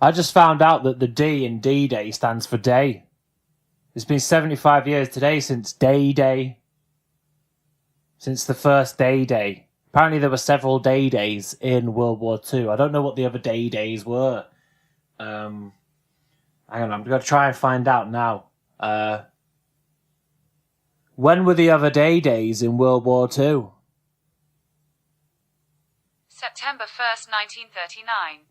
I just found out that the D in D-Day stands for day. It's been 75 years today since Day. Since the first Day. Apparently there were several days in World War II. I don't know what the other days were. Hang on, I'm going to try and find out now. When were the other days in World War II? September 1st, 1939.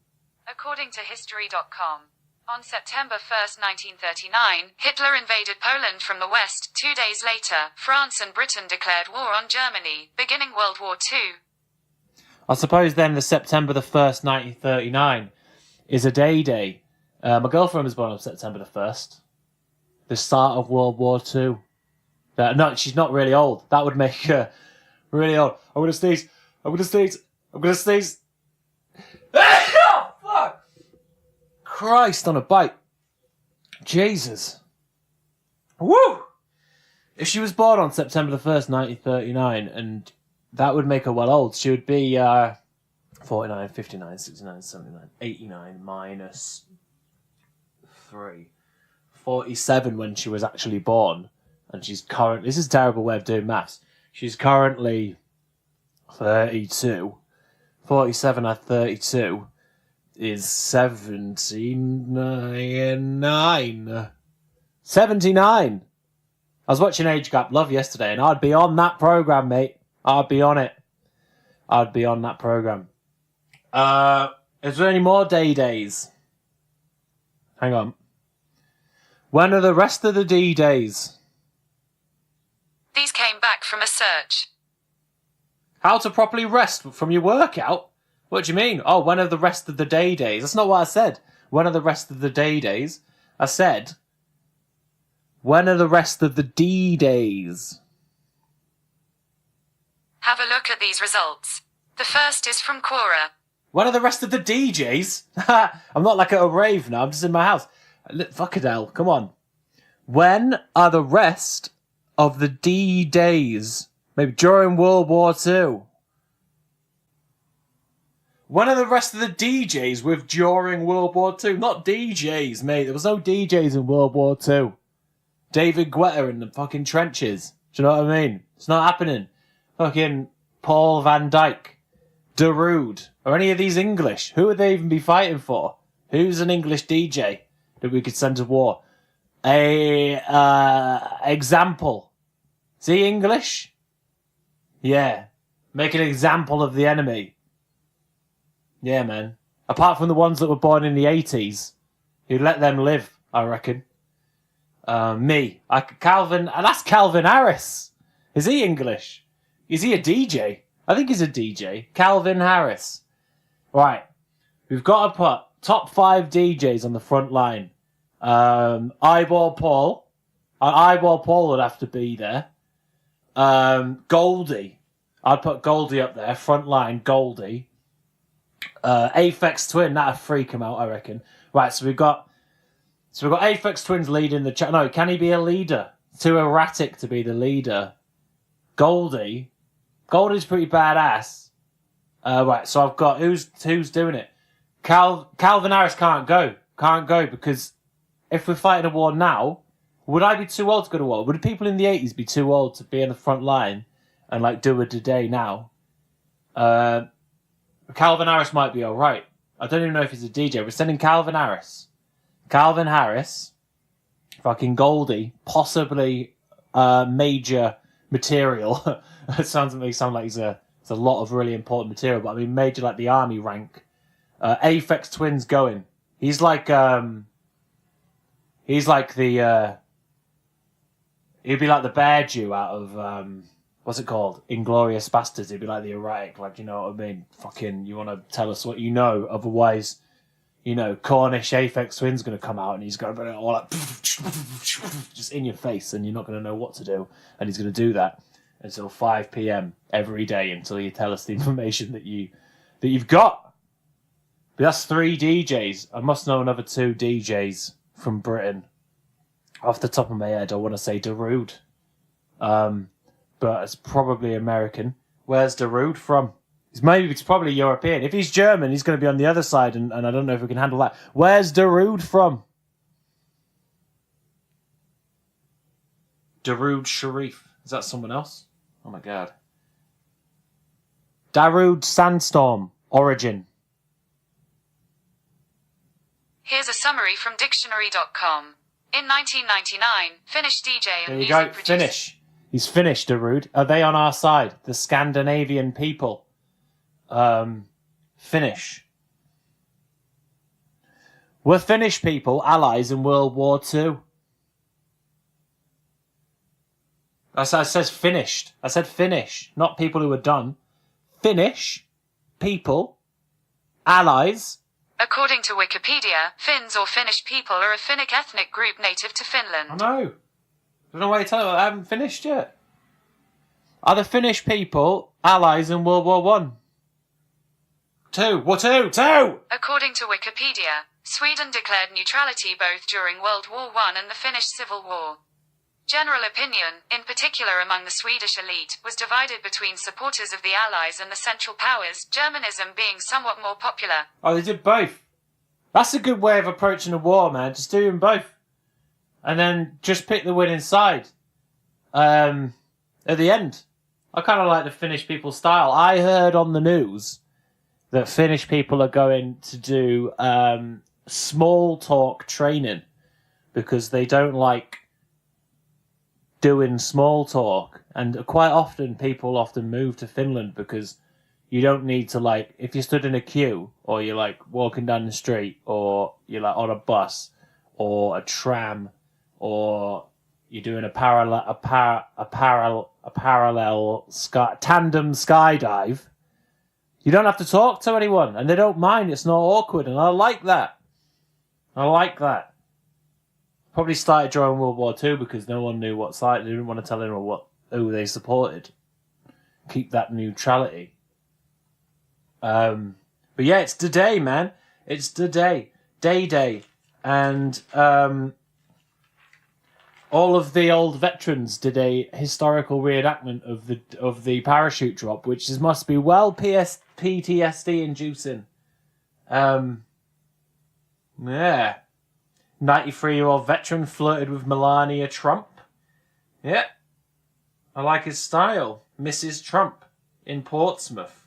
According to History.com. On September 1st, 1939, Hitler invaded Poland from the west. 2 days later, France and Britain declared war on Germany, beginning World War II. I suppose then the September the 1st, 1939 is a day. My girlfriend was born on September the 1st. The start of World War II. No, she's not really old. That would make her really old. I'm going to sneeze. Oh, fuck! Christ on a bike. Jesus. Woo! If she was born on September the 1st, 1939, and that would make her well old, she would be 49, 59, 69, 79, 89 minus 3. 47 when she was actually born. And she's currently... This is a terrible way of doing maths. She's currently 32. 47 at 32 is 79. 79! I was watching Age Gap Love yesterday, and I'd be on that programme, mate. I'd be on it. I'd be on that programme. Is there any more days? Hang on. When are the rest of the D-days? These came back from a search. How to properly rest from your workout? What do you mean? Oh, when are the rest of the days? That's not what I said. When are the rest of the days? I said, when are the rest of the D-days? Have a look at these results. The first is from Quora. When are the rest of the DJs? I'm not like at a rave now. I'm just in my house. Fucking hell. Come on. When are the rest of the D-days? Maybe during World War II. When are the rest of the DJs with during World War II? Not DJs, mate. There was no DJs in World War II. David Guetta in the fucking trenches. Do you know what I mean? It's not happening. Fucking Paul Van Dyke. Darude. Are any of these English? Who would they even be fighting for? Who's an English DJ that we could send to war? Example. Is he English? Yeah. Make an example of the enemy. Yeah, man. Apart from the ones that were born in the 80s. Who let them live, I reckon. Me. Calvin. And that's Calvin Harris. Is he English? Is he a DJ? I think he's a DJ. Calvin Harris. Right. We've got to put top 5 DJs on the front line. Eyeball Paul. Eyeball Paul would have to be there. Goldie. I'd put Goldie up there. Front line, Goldie. Aphex Twin. That'd freak him out, I reckon. Right, so we've got Aphex Twins leading the chat. No, can he be a leader? Too erratic to be the leader. Goldie's pretty badass. Right, so I've got who's doing it? Calvin Harris can't go because if we're fighting a war now, would I be too old to go to war? Would the people in the 80s be too old to be in the front line and like do it today now? Calvin Harris might be all right. I don't even know if he's a DJ. We're sending Calvin Harris, fucking Goldie, possibly major material. It sounds like it's a lot of really important material, but I mean major like the army rank. Aphex Twin's going. He's like the he'd be like the bear Jew out of what's it called? Inglourious Bastards. He'd be like the erratic, like, you know what I mean? Fucking, you want to tell us what you know, otherwise, you know, Cornish Aphex Twin's going to come out and he's going to be all like just in your face, and you're not going to know what to do, and he's going to do that until 5 p.m. every day until you tell us the information that you've got. But that's 3 DJs. I must know another 2 DJs from Britain. Off the top of my head, I want to say Darude. But it's probably American. Where's Darude from? It's probably European. If he's German, he's going to be on the other side, and I don't know if we can handle that. Where's Darude from? Darude Sharif. Is that someone else? Oh my god. Darude Sandstorm. Origin. Here's a summary from dictionary.com. In 1999, Finnish DJ and There you music go. producer... Finnish. He's Finnish, Darude. Are they on our side? The Scandinavian people. Finnish. Were Finnish people allies in World War II? I says finished. I said Finnish, not people who were done. Finnish people, allies. According to Wikipedia, Finns or Finnish people are a Finnic ethnic group native to Finland. I know. I don't know why you tell me I haven't finished yet. Are the Finnish people allies in World War One? Two. According to Wikipedia, Sweden declared neutrality both during World War I and the Finnish Civil War. General opinion, in particular among the Swedish elite, was divided between supporters of the Allies and the Central Powers, Germanism being somewhat more popular. Oh, they did both. That's a good way of approaching a war, man. Just do them both. And then just pick the winning side. At the end. I kind of like the Finnish people style. I heard on the news that Finnish people are going to do small talk training because they don't like doing small talk, and quite often people often move to Finland because you don't need to, like, if you stood in a queue or you're like walking down the street or you're like on a bus or a tram or you're doing a tandem skydive, you don't have to talk to anyone and they don't mind. It's not awkward, and I like that. Probably started during World War II because no one knew what side. They didn't want to tell anyone who they supported. Keep that neutrality. But yeah, it's today, man. It's today. Day. And all of the old veterans did a historical reenactment of the parachute drop, which must be well PTSD inducing. Yeah. 93-year-old veteran flirted with Melania Trump. Yeah. I like his style. Mrs. Trump in Portsmouth.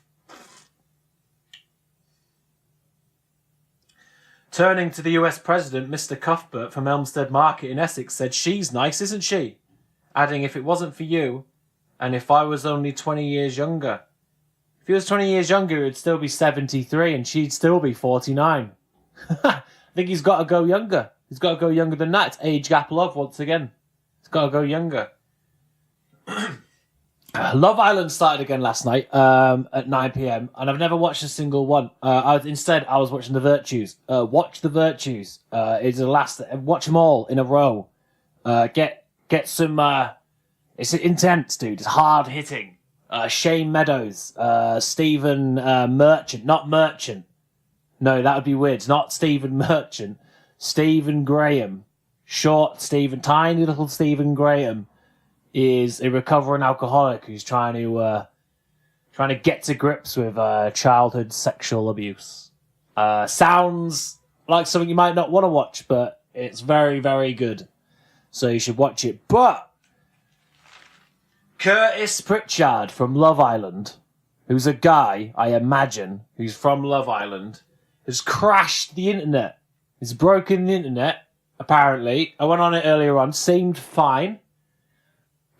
Turning to the US President, Mr. Cuthbert from Elmstead Market in Essex said, "She's nice, isn't she?" Adding, "If it wasn't for you, and if I was only 20 years younger." If he was 20 years younger, he would still be 73 and she'd still be 49. I think he's got to go younger. He's got to go younger than that. It's age gap love once again. He's got to go younger. Love Island started again last night at 9 p.m. and I've never watched a single one. I was watching The Virtues. Watch The Virtues. It's the last. Watch them all in a row. Get some. It's intense, dude. It's hard hitting. Shane Meadows, Stephen Merchant, not Merchant. No, that would be weird. It's not Stephen Merchant. Stephen Graham. Short Stephen, tiny little Stephen Graham is a recovering alcoholic who's trying to get to grips with childhood sexual abuse. Sounds like something you might not want to watch, but it's very, very good. So you should watch it. But Curtis Pritchard from Love Island, who's a guy, I imagine, who's from Love Island, has crashed the internet. He's broken the internet, apparently. I went on it earlier on, seemed fine,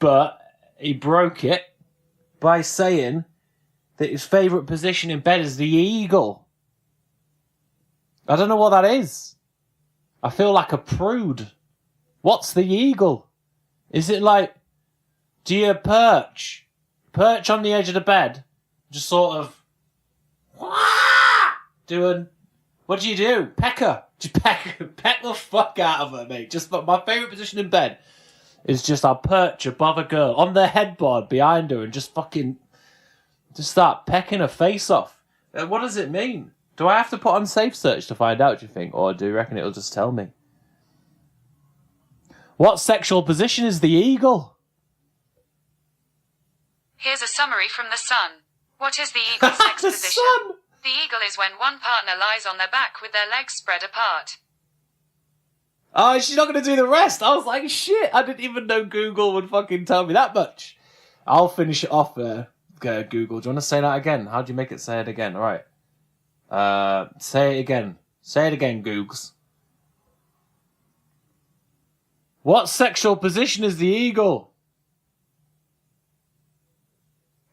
but he broke it by saying that his favourite position in bed is the eagle. I don't know what that is. I feel like a prude. What's the eagle? Is it like, do you perch on the edge of the bed, just sort of doing, what do you do? Peck her. Just peck the fuck out of her, mate. Just my favourite position in bed is just I'll perch above a girl on the headboard behind her and just start pecking her face off. What does it mean? Do I have to put on Safe Search to find out, do you think? Or do you reckon it'll just tell me? What sexual position is the eagle? Here's a summary from The Sun. What is the eagle's sex The position? sun! The eagle is when one partner lies on their back with their legs spread apart. Oh, she's not going to do the rest. I was like, shit, I didn't even know Google would fucking tell me that much. I'll finish it off, Google. Do you want to say that again? How do you make it say it again? All right. Say it again. Say it again, Googs. What sexual position is the eagle?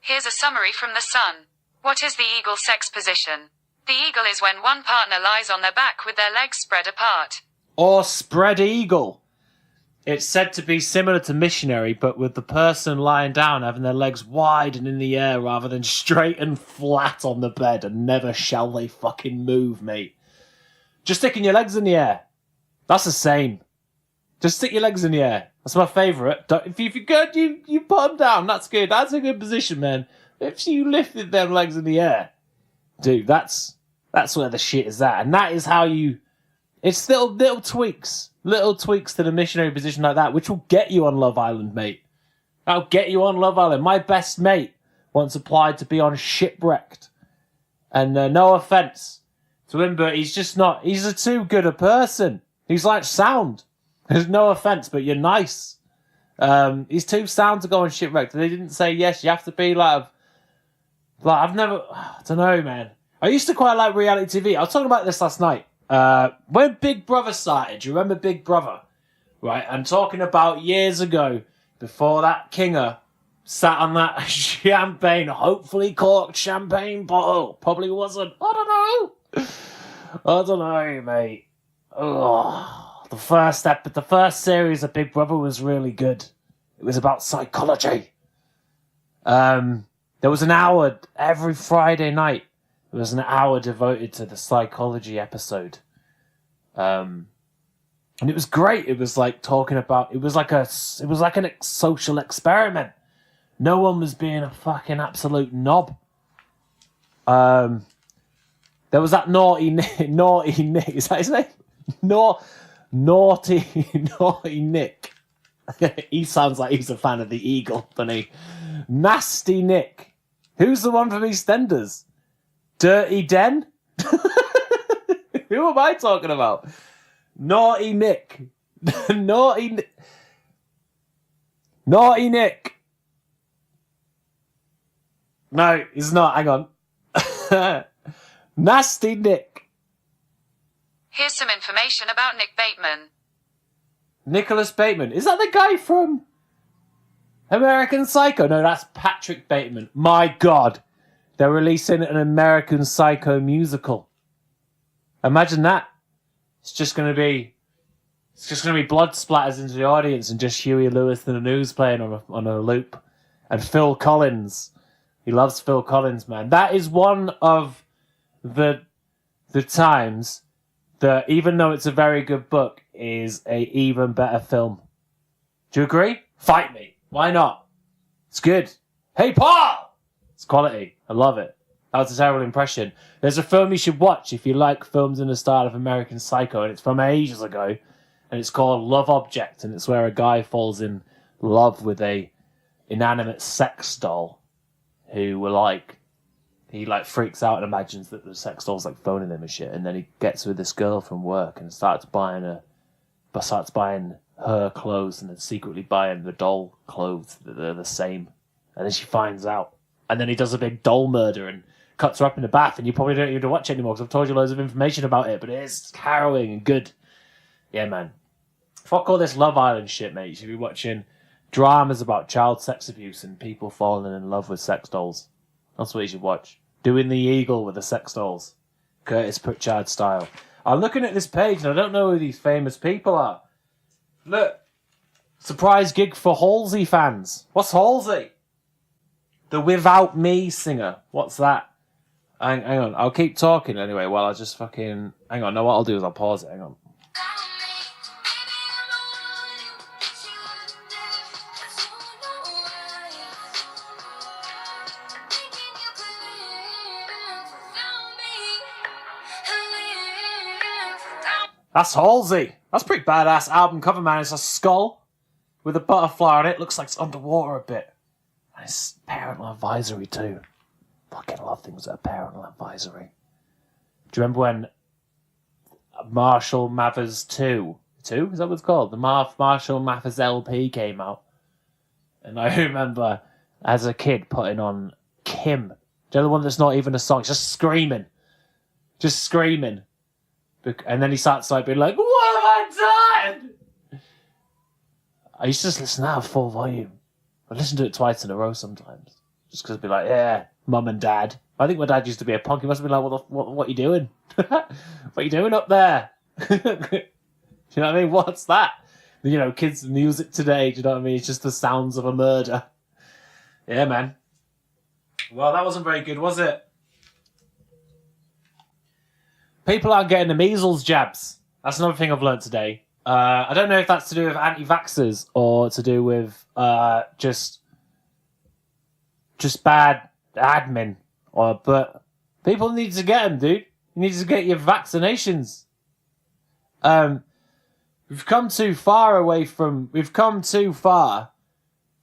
Here's a summary from The Sun. What is the eagle's sex position? The eagle is when one partner lies on their back with their legs spread apart. Or spread eagle. It's said to be similar to missionary, but with the person lying down having their legs wide and in the air rather than straight and flat on the bed, and never shall they fucking move, mate. Just sticking your legs in the air. That's the same. Just stick your legs in the air. That's my favourite. If you're good, you put them down. That's good. That's a good position, man. If you lifted them legs in the air, dude, that's where the shit is at. And that is how you... It's little tweaks to the missionary position like that, which will get you on Love Island, mate. That'll get you on Love Island. My best mate once applied to be on Shipwrecked. And no offence to him, but he's just not... He's a too good a person. He's like sound. There's no offence, but you're nice. He's too sound to go on Shipwrecked. They didn't say yes. You have to be like I've never... I don't know, man. I used to quite like reality TV. I was talking about this last night. When Big Brother started, do you remember Big Brother? Right, I'm talking about years ago, before that Kinger sat on that champagne, hopefully corked champagne bottle. Probably wasn't. I don't know, mate. Oh, the first series of Big Brother was really good. It was about psychology. There was an hour every Friday night. There was an hour devoted to the psychology episode. And it was great. It was like talking about... It was like a social experiment. No one was being a fucking absolute knob. There was that naughty Nick. Is that his name? Naughty Nick. He sounds like he's a fan of the Eagle, doesn't he? Nasty Nick. Who's the one from EastEnders? Dirty Den? Who am I talking about? Naughty Nick. Naughty Nick. No, he's not. Hang on. Nasty Nick. Here's some information about Nick Bateman. Nicholas Bateman. Is that the guy from American Psycho? No, that's Patrick Bateman. My God. They're releasing an American Psycho musical. Imagine that. It's just going to be blood splatters into the audience and just Huey Lewis and the News playing on a loop. And Phil Collins. He loves Phil Collins, man. That is one of the times that, even though it's a very good book, is a even better film. Do you agree? Fight me. Why not? It's good. Hey, Paul! It's quality. I love it. That was a terrible impression. There's a film you should watch if you like films in the style of American Psycho, and it's from ages ago, and it's called Love Object, and it's where a guy falls in love with a inanimate sex doll who he freaks out and imagines that the sex doll's like phoning him and shit, and then he gets with this girl from work and starts buying her clothes and then secretly buying the doll clothes that they're the same, and then she finds out, and then he does a big doll murder and cuts her up in the bath, and you probably don't need to watch it anymore because I've told you loads of information about it, but it is harrowing and good. Yeah, man. Fuck all this Love Island shit, mate. You should be watching dramas about child sex abuse and people falling in love with sex dolls. That's what you should watch. Doing the Eagle with the sex dolls. Curtis Pritchard style. I'm looking at this page and I don't know who these famous people are. Look. Surprise gig for Halsey fans. What's Halsey? The Without Me singer. What's that? Hang on. I'll keep talking anyway while I just fucking... Hang on. No, what I'll do is I'll pause it. Hang on. That's Halsey. That's pretty badass album cover, man. It's a skull with a butterfly on it. Looks like it's underwater a bit. And it's parental advisory too. Fucking love things that are parental advisory. Do you remember when Marshall Mathers 2? Is that what it's called? The Marshall Mathers LP came out. And I remember as a kid putting on Kim. The other one that's not even a song, just screaming. Just screaming. And then he starts like being like, what have I done? I used to just listen to that at full volume. I listen to it twice in a row sometimes. Just because I'd be like, yeah, mum and dad. I think my dad used to be a punk. He must have been like, what are you doing? What are you doing up there? Do you know what I mean? What's that? You know, kids' music today, do you know what I mean? It's just the sounds of a murder. Yeah, man. Well, that wasn't very good, was it? People aren't getting the measles jabs. That's another thing I've learned today. I don't know if that's to do with anti-vaxxers or to do with just bad admin. But people need to get them, dude. You need to get your vaccinations. We've come too far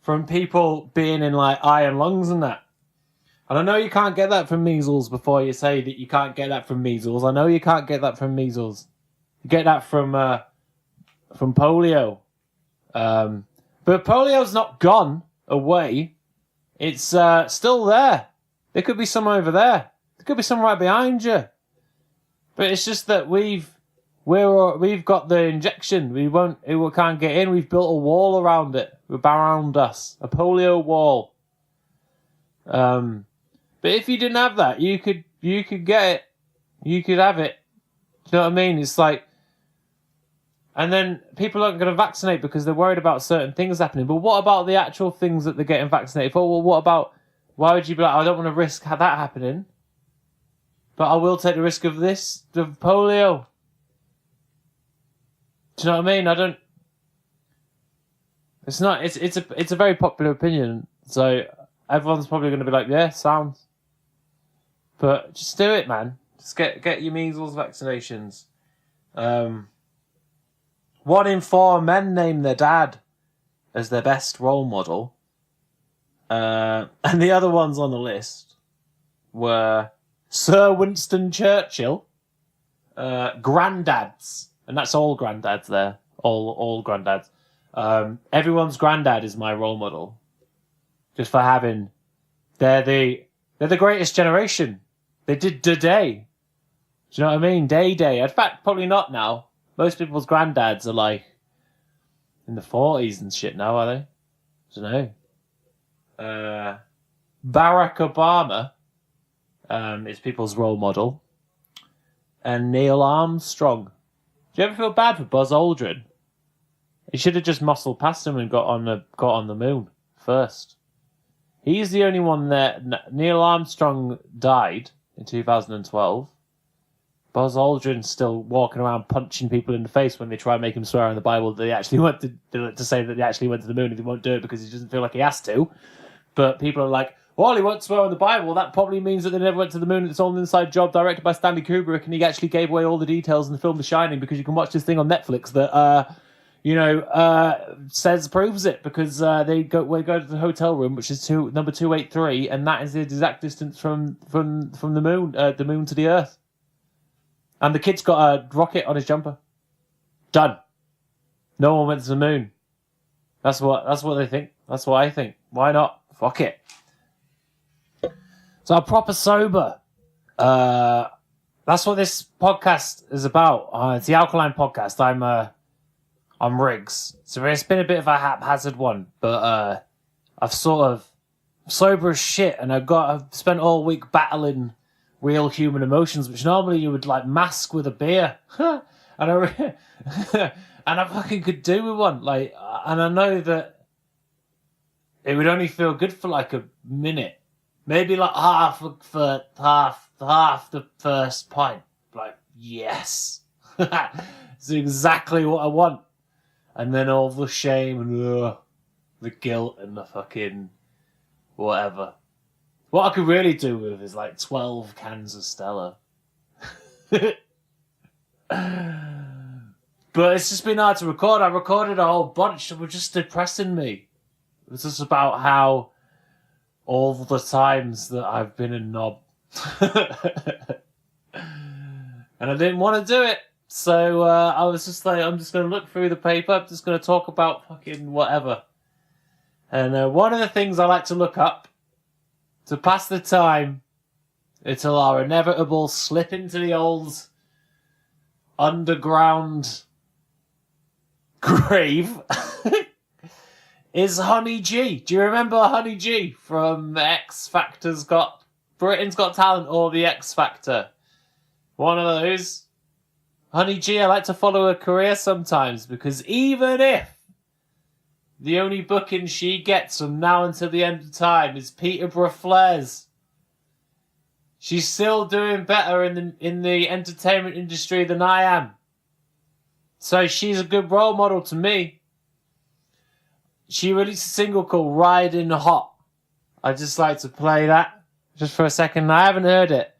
from people being in like iron lungs and that. And I know you can't get that from measles before you say that you can't get that from measles. I know you can't get that from measles. You get that from polio. But polio's not gone away. It's still there. There could be some over there. There could be some right behind you. But it's just that we've got the injection. We can't get in. We've built a wall around it, around us, a polio wall. But if you didn't have that, you could get it. You could have it. Do you know what I mean? It's like, and then people aren't going to vaccinate because they're worried about certain things happening. But what about the actual things that they're getting vaccinated for? Well, what about? Why would you be like, I don't want to risk that happening, but I will take the risk of this, the polio. Do you know what I mean? I don't. It's not. It's a very popular opinion. So everyone's probably going to be like, yeah, sounds. But just do it, man. Just get your measles vaccinations. 1 in 4 men name their dad as their best role model. And the other ones on the list were Sir Winston Churchill, granddads, and that's all granddads there, all granddads. Everyone's granddad is my role model, just for having. They're the greatest generation. They did the day. Do you know what I mean? Day. In fact, probably not now. Most people's granddads are like in the 40s and shit now, are they? I don't know. Barack Obama is people's role model. And Neil Armstrong. Do you ever feel bad for Buzz Aldrin? He should have just muscled past him and got on the moon first. He's the only one that Neil Armstrong died in 2012. Buzz Aldrin's still walking around punching people in the face when they try and make him swear on the Bible that they actually went to say that they actually went to the moon, and he won't do it because he doesn't feel like he has to. But people are like, well, he won't swear on the Bible. That probably means that they never went to the moon. It's all an inside job directed by Stanley Kubrick, and he actually gave away all the details in the film The Shining, because you can watch this thing on Netflix that proves it, because we go to the hotel room, which is number 283, and that is the exact distance from the moon to the Earth. And the kid's got a rocket on his jumper. Done. No one went to the moon. That's what they think. That's what I think. Why not? Fuck it. So I'm proper sober. That's what this podcast is about. It's the Alkaline Podcast. I'm Riggs. So it's been a bit of a haphazard one, but I've sort of sober as shit, and I've spent all week battling real human emotions, which normally you would like mask with a beer. and I fucking could do with one. Like, and I know that it would only feel good for like a minute, maybe like half the first pint. Like, yes, it's exactly what I want. And then all the shame and the guilt and the fucking whatever. What I could really do with is like 12 cans of Stella. But it's just been hard to record. I recorded a whole bunch that were just depressing me. It was just about how all the times that I've been a knob. And I didn't want to do it. So I was just like, I'm just going to look through the paper. I'm just going to talk about fucking whatever. And one of the things I like to look up to pass the time until our inevitable slip into the old underground grave is Honey G. Do you remember Honey G from X Factor's Britain's Got Talent or the X Factor? One of those. Honey G, I like to follow her career sometimes because even if the only booking she gets from now until the end of time is Peterborough Flares, she's still doing better in the entertainment industry than I am. So she's a good role model to me. She released a single called Riding Hot. I'd just like to play that just for a second. I haven't heard it,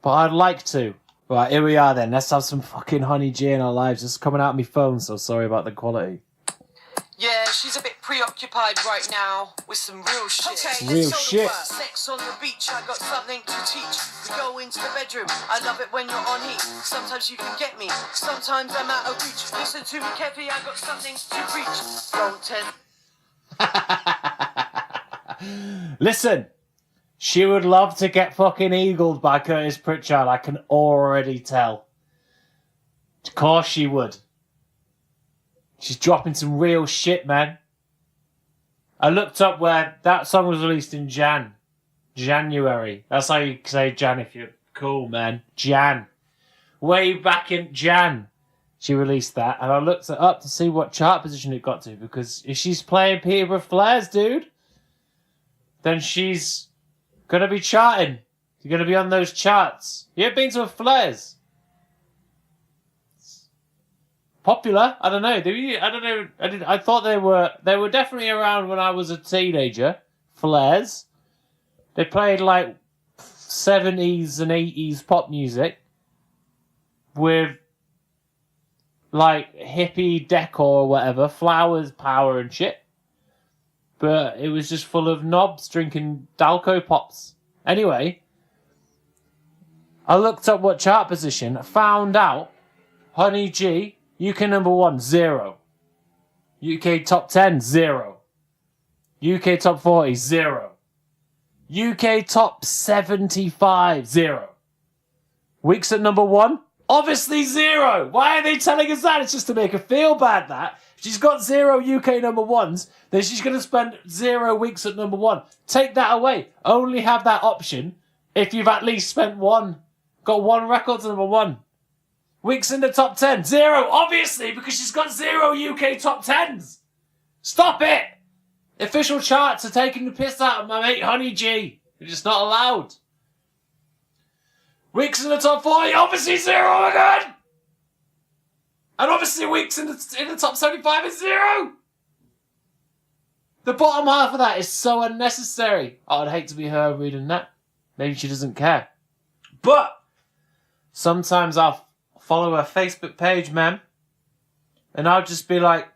but I'd like to. Right, here we are then. Let's have some fucking Honey G in our lives. Just coming out of my phone, so sorry about the quality. Yeah, she's a bit preoccupied right now with some real shit. Okay, real shit. Sex on the beach, I got something to teach. We go into the bedroom, I love it when you're on heat. Sometimes you can get me, sometimes I'm out of reach. Listen to me carefully, I got something to reach. Don't tell. Listen, she would love to get fucking eagled by Curtis Pritchard, I can already tell. Of course she would. She's dropping some real shit, man. I looked up where that song was released in January. That's how you say Jan if you're cool, man. Jan. Way back in Jan, she released that. And I looked it up to see what chart position it got to. Because if she's playing Peterborough Flares, dude, then she's going to be charting. You're going to be on those charts. You ever been to a Flares? Popular? I don't know. I don't know. I thought they were definitely around when I was a teenager. Flares. They played like 70s and 80s pop music with like hippie decor or whatever, flowers, power and shit. But it was just full of knobs drinking Dalco pops. Anyway, I looked up what chart position, found out Honey G, UK number 1, 0. UK top 10, 0. UK top 40, 0. UK top 75, 0. Weeks at number 1, obviously 0. Why are they telling us that? It's just to make her feel bad that. If she's got 0 UK number 1s, then she's going to spend 0 weeks at number 1. Take that away. Only have that option if you've at least got 1 record to number 1. Weeks in the top 10, 0, obviously, because she's got 0 UK top 10s. Stop it! Official charts are taking the piss out of my mate Honey G. It's just not allowed. Weeks in the top 40, obviously 0 again! And obviously weeks in the top 75 is 0! The bottom half of that is so unnecessary. Oh, I'd hate to be her reading that. Maybe she doesn't care. But sometimes I'll follow her Facebook page, man. And I'll just be like,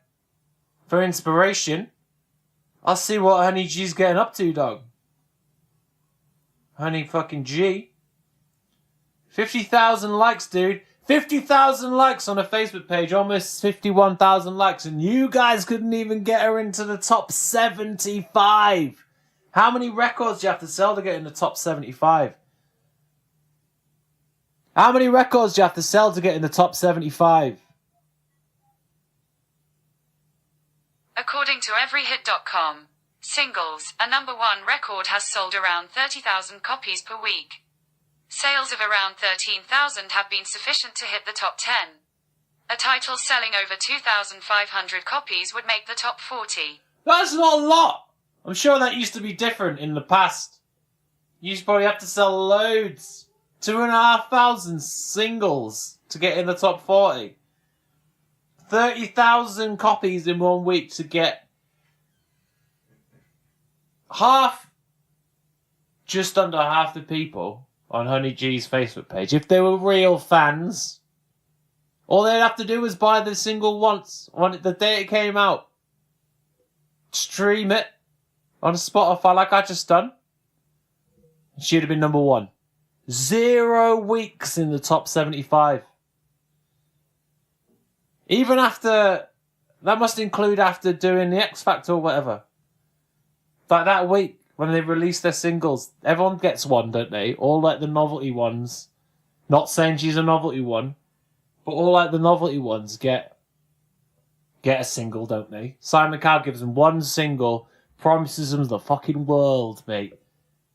for inspiration, I'll see what Honey G's getting up to, dog. Honey fucking G. 50,000 likes, dude. 50,000 likes on a Facebook page. Almost 51,000 likes. And you guys couldn't even get her into the top 75. How many records do you have to sell to get in the top 75? How many records do you have to sell to get in the top 75? According to everyhit.com, singles, a number 1 record has sold around 30,000 copies per week. Sales of around 13,000 have been sufficient to hit the top 10. A title selling over 2,500 copies would make the top 40. That's not a lot. I'm sure that used to be different in the past. You used to probably have to sell loads. 2,500 singles to get in the top 40. 30,000 copies in 1 week to get just under half the people on Honey G's Facebook page. If they were real fans, all they'd have to do was buy the single once on the day it came out. Stream it on Spotify like I just done. She'd have been number 1. 0 weeks in the top 75. Even after... That must include after doing the X Factor or whatever. Like that week, when they release their singles, everyone gets one, don't they? All like the novelty ones. Not saying she's a novelty one, but all like the novelty ones get a single, don't they? Simon Cowell gives them one single, promises them the fucking world, mate.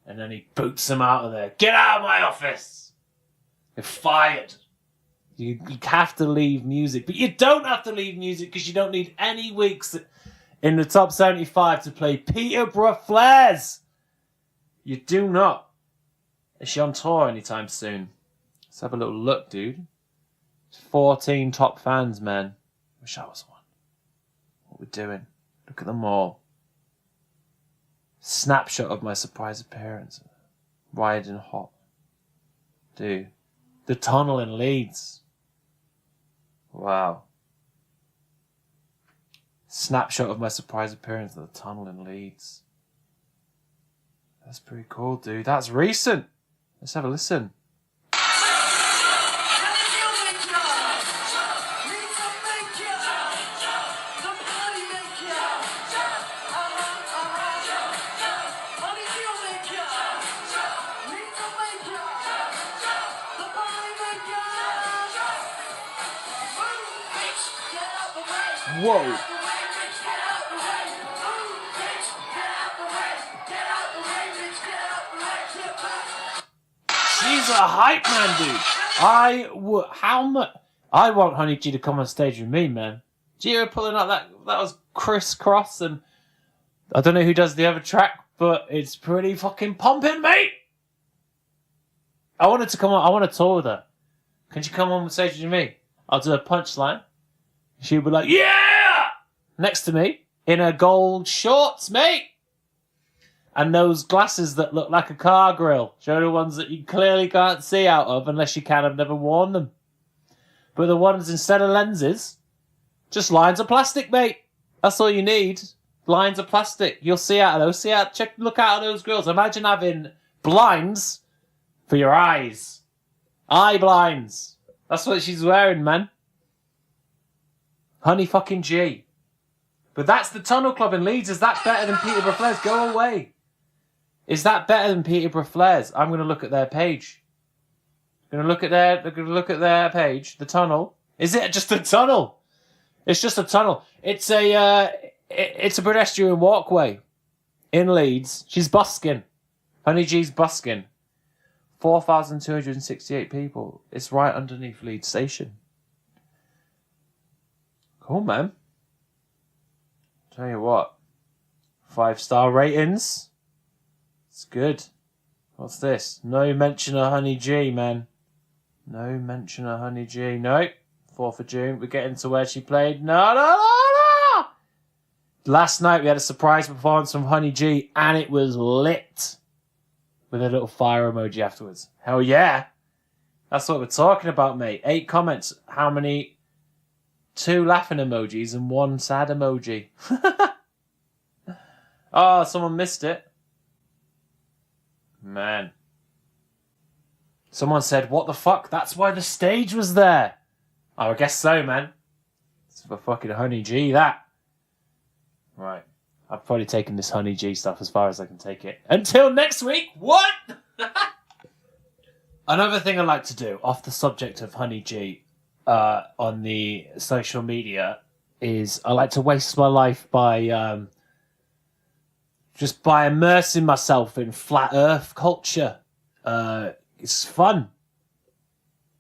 And then he boots them out of there. Get out of my office! You're fired. You have to leave music. But you don't have to leave music because you don't need any weeks in the top 75 to play Peterborough Flares. You do not. Is she on tour anytime soon? Let's have a little look, dude. 14 top fans, man. Wish I was one. What we're doing. Look at them all. Snapshot of my surprise appearance. Riding hot. Dude. The Tunnel in Leeds. Wow. Snapshot of my surprise appearance at the Tunnel in Leeds. That's pretty cool, dude. That's recent. Let's have a listen. Whoa. She's a hype man, dude. How much? I want Honey G to come on stage with me, man. Gio pulling out that was crisscross, and I don't know who does the other track, but it's pretty fucking pumping, mate. I wanted to come on. I want to tour with her. Can she come on stage with me? I'll do a punchline. She'll be like, yeah! Next to me, in her gold shorts, mate. And those glasses that look like a car grill. Show the ones that you clearly can't see out of unless you can have never worn them. But the ones instead of lenses, just lines of plastic, mate. That's all you need. Lines of plastic. You'll see out of those. Look out of those grills. Imagine having blinds for your eyes. Eye blinds. That's what she's wearing, man. Honey fucking G. But that's the Tunnel Club in Leeds. Is that better than Peterborough Flares? Go away. Is that better than Peterborough Flares? I'm going to look at their page. Going to look at their page. The Tunnel. Is it just a tunnel? It's just a tunnel. It's a pedestrian walkway in Leeds. She's busking. Honey G's busking. 4,268 people. It's right underneath Leeds Station. Cool, man. Tell you what. 5-star ratings. It's good. What's this? No mention of Honey G, man. No mention of Honey G. No. 4th of June. We're getting to where she played. No. Last night we had a surprise performance from Honey G and it was lit. With a little fire emoji afterwards. Hell yeah. That's what we're talking about, mate. 8 comments. How many? 2 laughing emojis and 1 sad emoji. Oh, someone missed it. Man. Someone said, what the fuck? That's why the stage was there. Oh, I guess so, man. It's for fucking Honey G, that. Right. I've probably taken this Honey G stuff as far as I can take it. Until next week, what? Another thing I like to do, off the subject of Honey G, on the social media, is I like to waste my life by just by immersing myself in flat Earth culture. It's fun.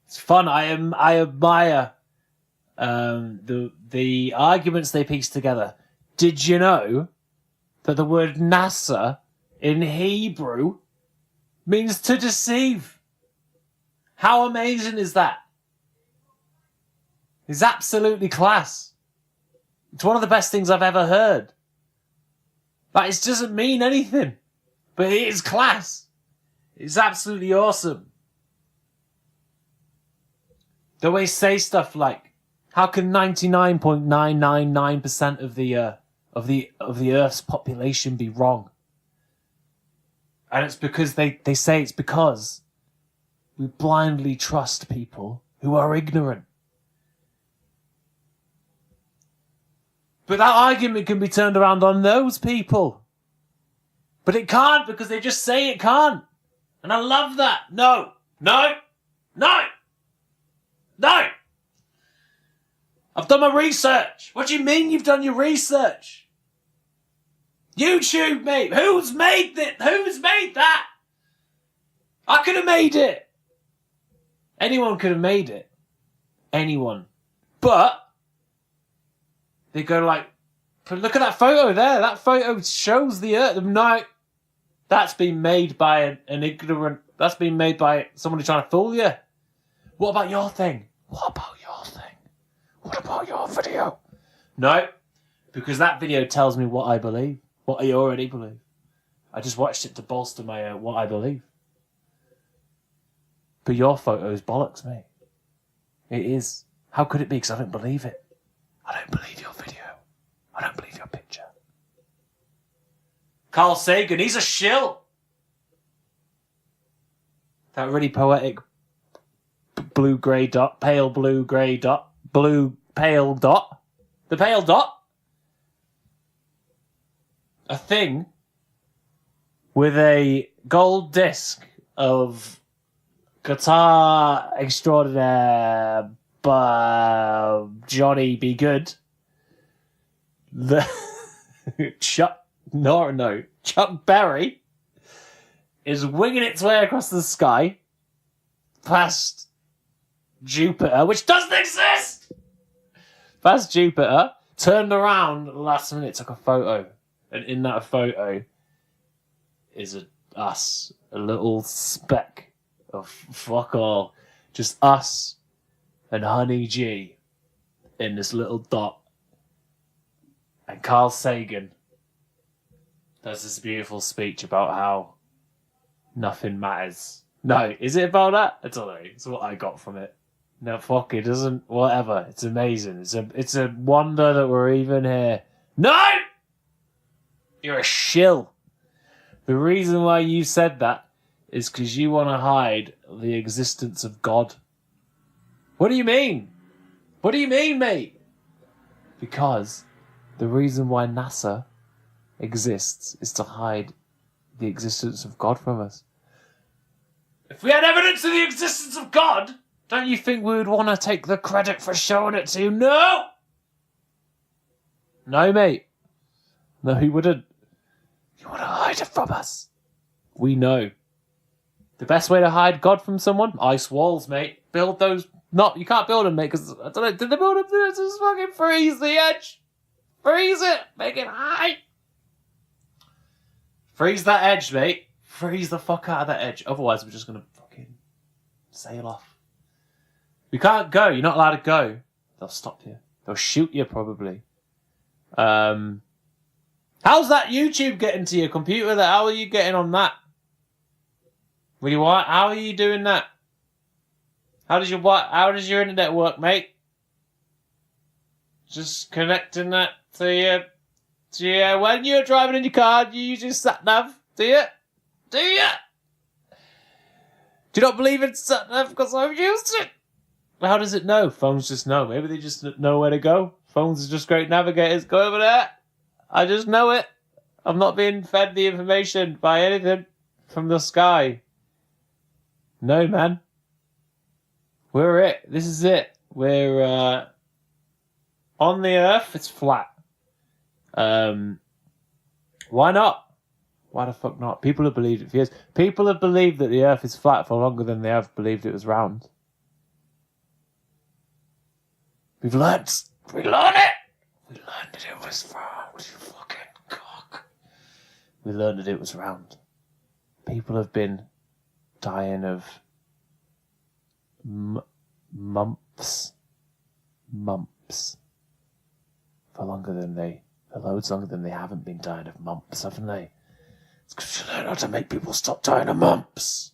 It's fun. I admire the arguments they piece together. Did you know that the word NASA in Hebrew means to deceive? How amazing is that? It's absolutely class. It's one of the best things I've ever heard. Like, it doesn't mean anything, but it is class. It's absolutely awesome. The way they say stuff like, how can 99.999% of the Earth's population be wrong? And it's because they say it's because we blindly trust people who are ignorant. But that argument can be turned around on those people. But it can't because they just say it can't. And I love that. No. I've done my research. What do you mean you've done your research? YouTube, mate. Who's made that? Who's made that? I could have made it. Anyone could have made it. Anyone. But they go like, look at that photo there. That photo shows the Earth. No, that's been made by an ignorant. That's been made by somebody trying to fool you. What about your thing? What about your thing? What about your video? No, because that video tells me what I believe, what I already believe. I just watched it to bolster my what I believe. But your photo is bollocks, mate. It is. How could it be? Because I don't believe it. I don't believe your video. I don't believe your picture. Carl Sagan, he's a shill. That really poetic blue-grey dot, pale blue-grey dot, blue pale dot. The pale dot. A thing with a gold disc of guitar extraordinaire Johnny Be Good. Chuck Berry is winging its way across the sky past Jupiter, which doesn't exist! Past Jupiter, turned around at the last minute, took a photo. And in that photo is us, a little speck of fuck all. Just us and Honey G in this little dot. And Carl Sagan does this beautiful speech about how nothing matters. No, is it about that? I don't know. It's what I got from it. No, fuck it doesn't. Whatever. It's amazing. It's a wonder that we're even here. No! You're a shill. The reason why you said that is because you want to hide the existence of God. What do you mean? What do you mean, mate? Because the reason why NASA exists is to hide the existence of God from us. If we had evidence of the existence of God, don't you think we would want to take the credit for showing it to you? No! No, mate. No, you wouldn't. You want to hide it from us. We know. The best way to hide God from someone? Ice walls, mate. Build those. You can't build them, mate, because, I don't know, did they build them? Just fucking freeze the edge. Freeze it. Make it high. Freeze that edge, mate. Freeze the fuck out of that edge. Otherwise, we're just going to fucking sail off. We can't go. You're not allowed to go. They'll stop you. They'll shoot you, probably. How's that YouTube getting to your computer? How are you getting on that? How are you doing that? How does your internet work, mate? Just connecting that to your when you're driving in your car, you use your sat nav, do you? Do you not believe in sat nav because I've used it? How does it know? Phones just know. Maybe they just know where to go. Phones are just great navigators. Go over there. I just know it. I'm not being fed the information by anything from the sky. No, man. We're it. This is it. We're on the Earth. It's flat. Why not? Why the fuck not? People have believed it for years. People have believed that the Earth is flat for longer than they have believed it was round. We learned it. We learned that it was round. You fucking cock. We learned that it was round. People have been dying of mumps for loads longer than they haven't been dying of mumps, haven't they? It's because you learn how to make people stop dying of mumps.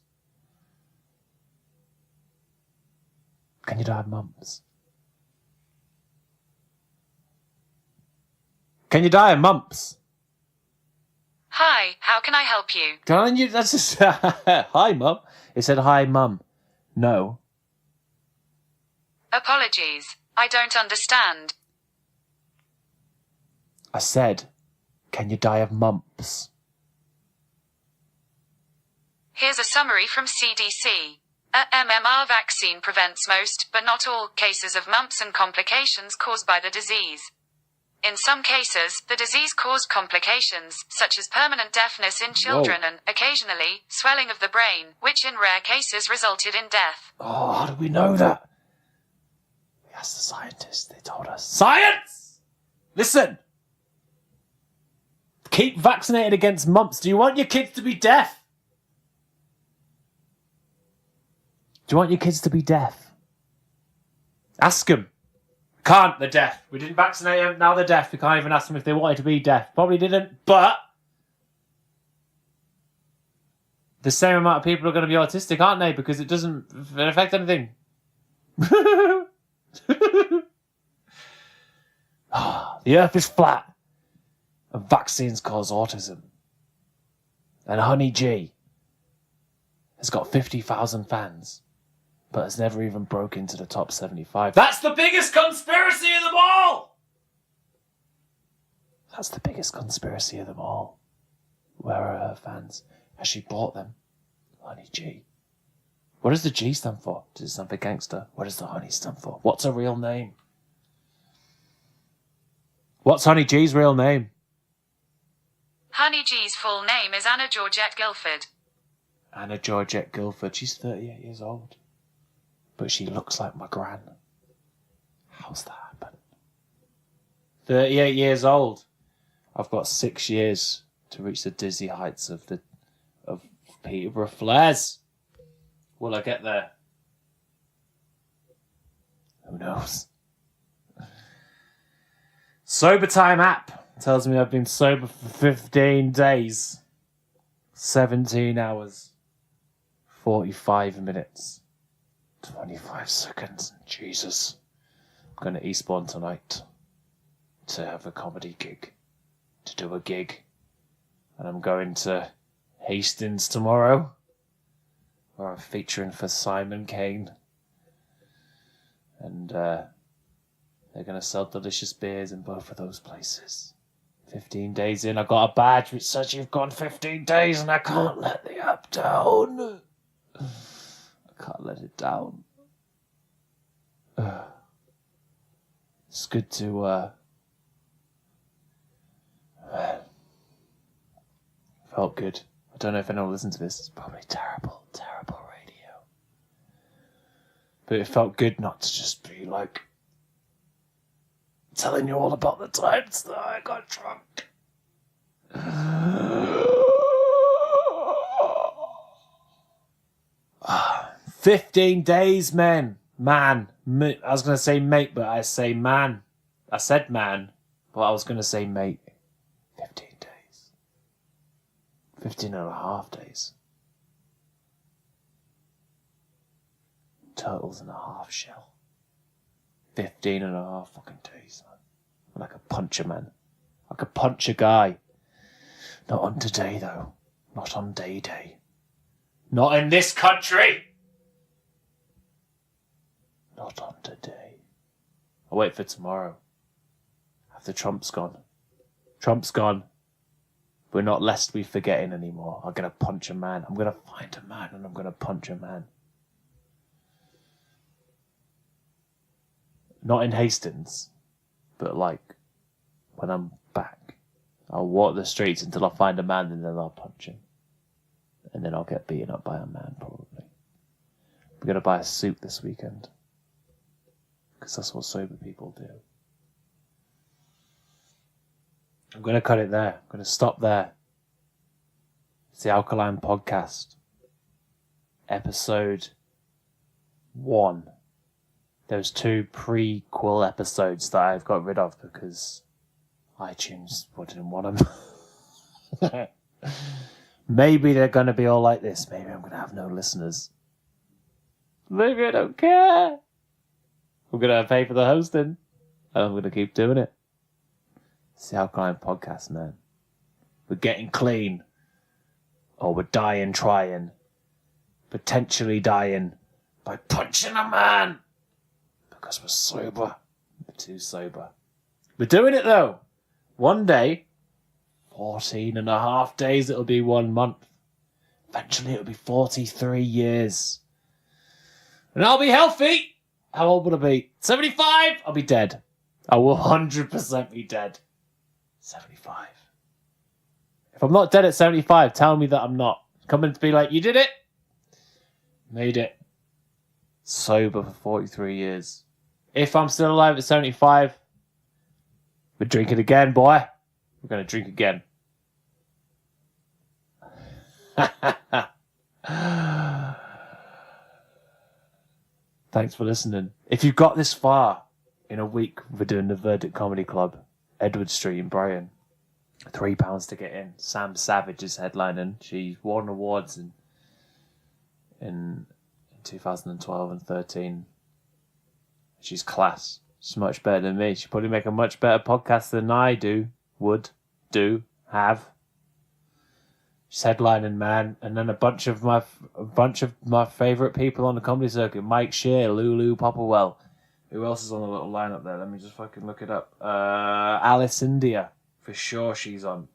Can you die of mumps? Can you die of mumps? Hi, how can I help you? Can't you? That's just hi, Mum. It said hi, Mum. No. Apologies, I don't understand. I said, can you die of mumps? Here's a summary from CDC. A MMR vaccine prevents most, but not all, cases of mumps and complications caused by the disease. In some cases, the disease caused complications, such as permanent deafness in children and, occasionally, swelling of the brain, which in rare cases resulted in death. Oh, how do we know that? We asked the scientists, they told us. Science! Listen! Keep vaccinated against mumps. Do you want your kids to be deaf? Do you want your kids to be deaf? Ask them. Can't, they're deaf. We didn't vaccinate them, now they're deaf. We can't even ask them if they wanted to be deaf. Probably didn't, but the same amount of people are going to be autistic, aren't they? Because it doesn't affect anything. The earth is flat and vaccines cause autism. And Honey G has got 50,000 fans, but has never even broke into the top 75. That's the biggest conspiracy of them all! That's the biggest conspiracy of them all. Where are her fans? Has she bought them? Honey G. What does the G stand for? Does it stand for gangster? What does the Honey stand for? What's her real name? What's Honey G's real name? Honey G's full name is Anna Georgette Guilford. Anna Georgette Guilford. She's 38 years old. But she looks like my gran. How's that happen? 38 years old. I've got 6 years to reach the dizzy heights of Peterborough Flares. Will I get there? Who knows? Sober Time app tells me I've been sober for 15 days, 17 hours, 45 minutes, 25 seconds. Jesus. I'm going to Eastbourne tonight to have a comedy gig, to do a gig. And I'm going to Hastings tomorrow, where I'm featuring for Simon Kane. And they're going to sell delicious beers in both of those places. 15 days in, I got a badge which says you've gone 15 days and I can't let the app down. I can't let it down. It's good to, felt good. I don't know if anyone will listen to this. It's probably terrible, terrible radio. But it felt good not to just be like telling you all about the times that I got drunk. 15 days, man. I was going to say mate, but I say man. I said man, but I was going to say mate. 15 days. 15 and a half days. Turtles and a half shell. 15 and a half fucking days, man. And I could punch a man. I could punch a guy. Not on today, though. Not on day. Not in this country! Not on today. I'll wait for tomorrow. After Trump's gone. Trump's gone. We're not lest we forgetting anymore. I'm going to punch a man. I'm going to find a man and I'm going to punch a man. Not in Hastings, but like when I'm back. I'll walk the streets until I find a man and then I'll punch him. And then I'll get beaten up by a man, probably. We're going to buy a suit this weekend. Because that's what sober people do. I'm going to cut it there. I'm going to stop there. It's the Alkaline Podcast. Episode 1. There's 2 prequel episodes that I've got rid of because iTunes didn't want them. Maybe they're going to be all like this. Maybe I'm going to have no listeners. Maybe I don't care. I'm going to pay for the hosting. And I'm going to keep doing it. It's the Alkaline Podcast, man. we're getting clean, or we're dying trying. Potentially dying by punching a man. Because we're sober. We're too sober. We're doing it though. One day, 14 and a half days, it'll be 1 month. Eventually it'll be 43 years. And I'll be healthy. How old will I be? 75? I'll be dead. I will 100% be dead. 75. If I'm not dead at 75, tell me that I'm not. Coming to be like, you did it. Made it. Sober for 43 years. If I'm still alive at 75, we're drinking again, boy. We're going to drink again. Thanks for listening. If you've got this far in a week, we're doing the Verdict Comedy Club, Edward Street in Brighton. £3 to get in. Sam Savage is headlining. She won awards in 2012 and 13. She's class. She's much better than me. She'd probably make a much better podcast than I have. She's headlining, man, and then a bunch of my favourite people on the comedy circuit: Mike Shear, Lulu Popplewell. Who else is on the little lineup there? Let me just fucking look it up. Alice India, for sure, she's on.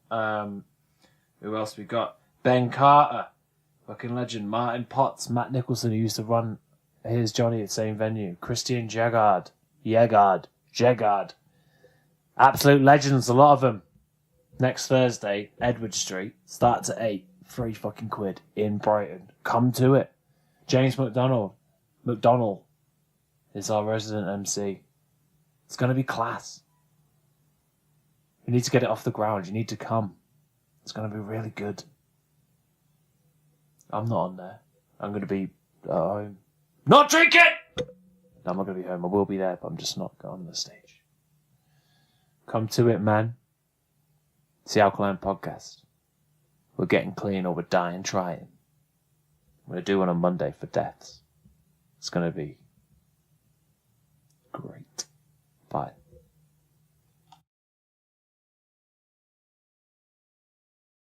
Who else we got? Ben Carter, fucking legend. Martin Potts, Matt Nicholson, who used to run Here's Johnny at the same venue. Christian Jegard. Absolute legends, a lot of them. Next Thursday, Edward Street, starts at 8, £3 in Brighton. Come to it. James McDonald is our resident MC. It's going to be class. You need to get it off the ground. You need to come. It's going to be really good. I'm not on there. I'm going to be at home. Not drinking! No, I'm not going to be home. I will be there, but I'm just not going on the stage. Come to it, man. It's the Alkaline Podcast. We're getting clean or we're dying trying. I'm going to do one on Monday for deaths. It's going to be great. Bye.